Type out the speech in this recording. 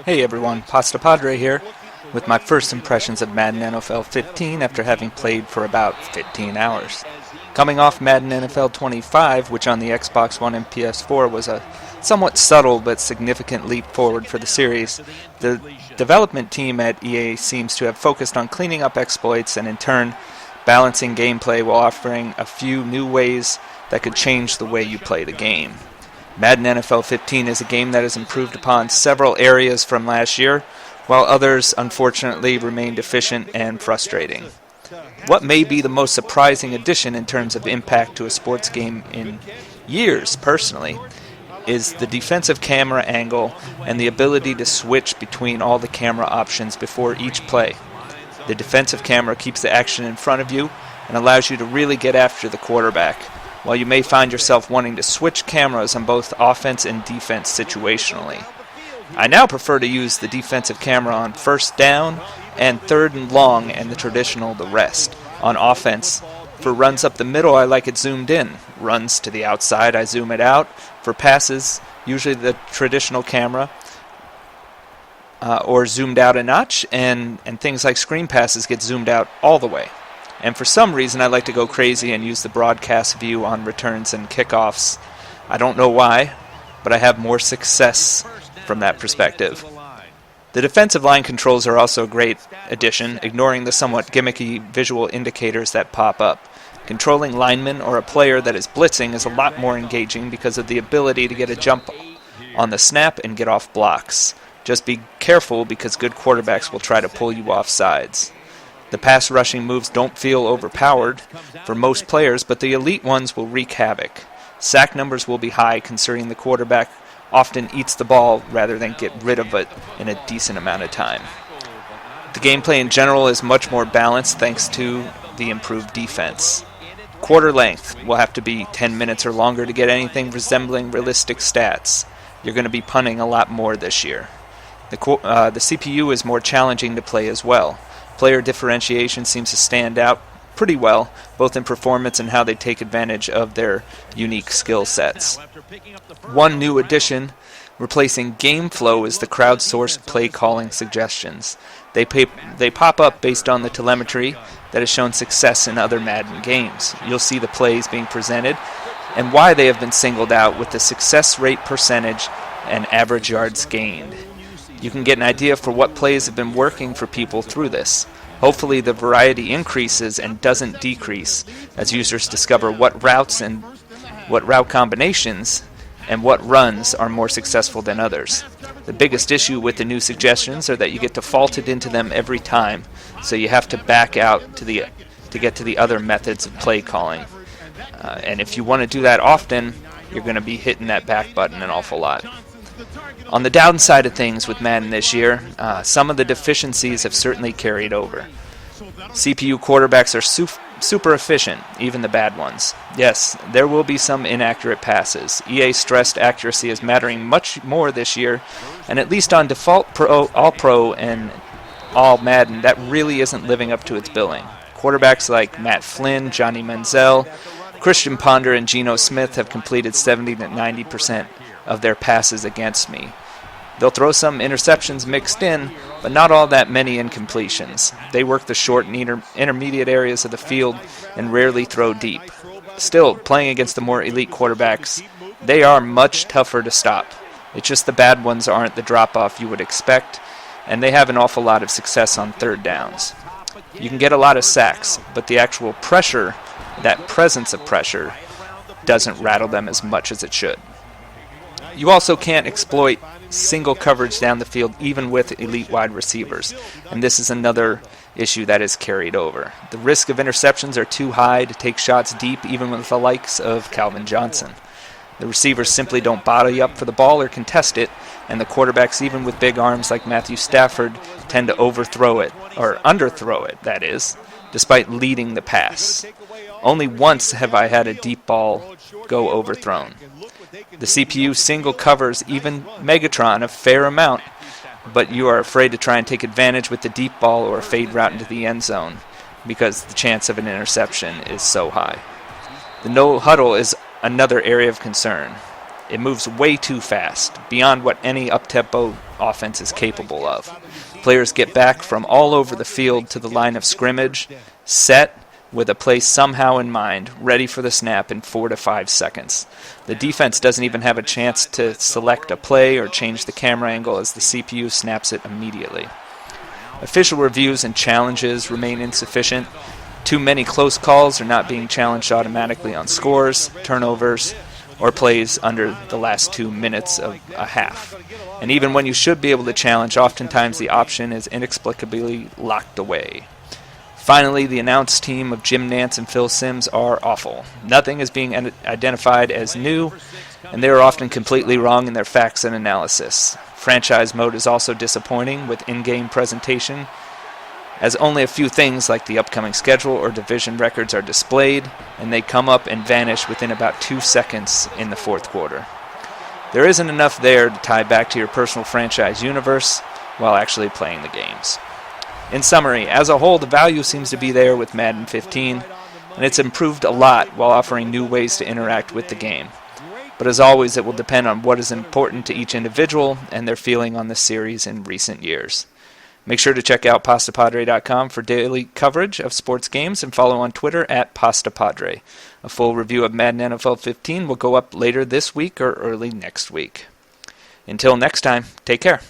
Hey everyone, Pasta Padre here, with my first impressions of Madden NFL 15 after having played for about 15 hours. Coming off Madden NFL 25, which on the Xbox One and PS4 was a somewhat subtle but significant leap forward for the series, the development team at EA seems to have focused on cleaning up exploits and in turn balancing gameplay while offering a few new ways that could change the way you play the game. Madden NFL 15 is a game that has improved upon several areas from last year, while others unfortunately remain deficient and frustrating. What may be the most surprising addition in terms of impact to a sports game in years, personally, is the defensive camera angle and the ability to switch between all the camera options before each play. The defensive camera keeps the action in front of you and allows you to really get after the quarterback, while you may find yourself wanting to switch cameras on both offense and defense situationally. I now prefer to use the defensive camera on first down and third and long and the rest. On offense, for runs up the middle, I like it zoomed in. Runs to the outside, I zoom it out. For passes, usually the traditional camera, or zoomed out a notch, and things like screen passes get zoomed out all the way. And for some reason, I like to go crazy and use the broadcast view on returns and kickoffs. I don't know why, but I have more success from that perspective. The defensive line controls are also a great addition, ignoring the somewhat gimmicky visual indicators that pop up. Controlling linemen or a player that is blitzing is a lot more engaging because of the ability to get a jump on the snap and get off blocks. Just be careful because good quarterbacks will try to pull you off sides. The pass rushing moves don't feel overpowered for most players, but the elite ones will wreak havoc. Sack numbers will be high, considering the quarterback often eats the ball rather than get rid of it in a decent amount of time. The gameplay in general is much more balanced thanks to the improved defense. Quarter length will have to be 10 minutes or longer to get anything resembling realistic stats. You're going to be punting a lot more this year. The CPU is more challenging to play as well. Player differentiation seems to stand out pretty well, both in performance and how they take advantage of their unique skill sets. One new addition replacing game flow is the crowdsourced play calling suggestions. They pop up based on the telemetry that has shown success in other Madden games. You'll see the plays being presented and why they have been singled out with the success rate percentage and average yards gained. You can get an idea for what plays have been working for people through this. Hopefully the variety increases and doesn't decrease as users discover what routes and what route combinations and what runs are more successful than others. The biggest issue with the new suggestions are that you get defaulted into them every time, so you have to back out to get to the other methods of play calling. And if you want to do that often, you're going to be hitting that back button an awful lot. On the downside of things with Madden this year, some of the deficiencies have certainly carried over. CPU quarterbacks are super efficient, even the bad ones. Yes, there will be some inaccurate passes. EA stressed accuracy as mattering much more this year, and at least on default Pro, All-Pro, and All Madden, that really isn't living up to its billing. Quarterbacks like Matt Flynn, Johnny Manziel, Christian Ponder, and Geno Smith have completed 70 to 90% of their passes against me. They'll throw some interceptions mixed in, but not all that many incompletions. They work the short and intermediate areas of the field and rarely throw deep. Still, playing against the more elite quarterbacks, they are much tougher to stop. It's just the bad ones aren't the drop-off you would expect, and they have an awful lot of success on third downs. You can get a lot of sacks, but the actual pressure, that presence of pressure, doesn't rattle them as much as it should. You also can't exploit single coverage down the field even with elite wide receivers, and this is another issue that is carried over. The risk of interceptions are too high to take shots deep even with the likes of Calvin Johnson. The receivers simply don't body up for the ball or contest it, and the quarterbacks, even with big arms like Matthew Stafford, tend to overthrow it, or underthrow it, that is, despite leading the pass. Only once have I had a deep ball go overthrown. The CPU single covers even Megatron a fair amount, but you are afraid to try and take advantage with the deep ball or a fade route into the end zone because the chance of an interception is so high. The no huddle is another area of concern. It moves way too fast, beyond what any up-tempo offense is capable of. Players get back from all over the field to the line of scrimmage, set, with a play somehow in mind, ready for the snap in 4 to 5 seconds. The defense doesn't even have a chance to select a play or change the camera angle as the CPU snaps it immediately. Official reviews and challenges remain insufficient. Too many close calls are not being challenged automatically on scores, turnovers, or plays under the last 2 minutes of a half. And even when you should be able to challenge, oftentimes the option is inexplicably locked away. Finally, the announced team of Jim Nantz and Phil Simms are awful. Nothing is being identified as new, and they are often completely wrong in their facts and analysis. Franchise mode is also disappointing with in-game presentation, as only a few things like the upcoming schedule or division records are displayed, and they come up and vanish within about 2 seconds in the fourth quarter. There isn't enough there to tie back to your personal franchise universe while actually playing the games. In summary, as a whole, the value seems to be there with Madden 15, and it's improved a lot while offering new ways to interact with the game. But as always, it will depend on what is important to each individual and their feeling on the series in recent years. Make sure to check out pastapadre.com for daily coverage of sports games and follow on Twitter at pastapadre. A full review of Madden NFL 15 will go up later this week or early next week. Until next time, take care.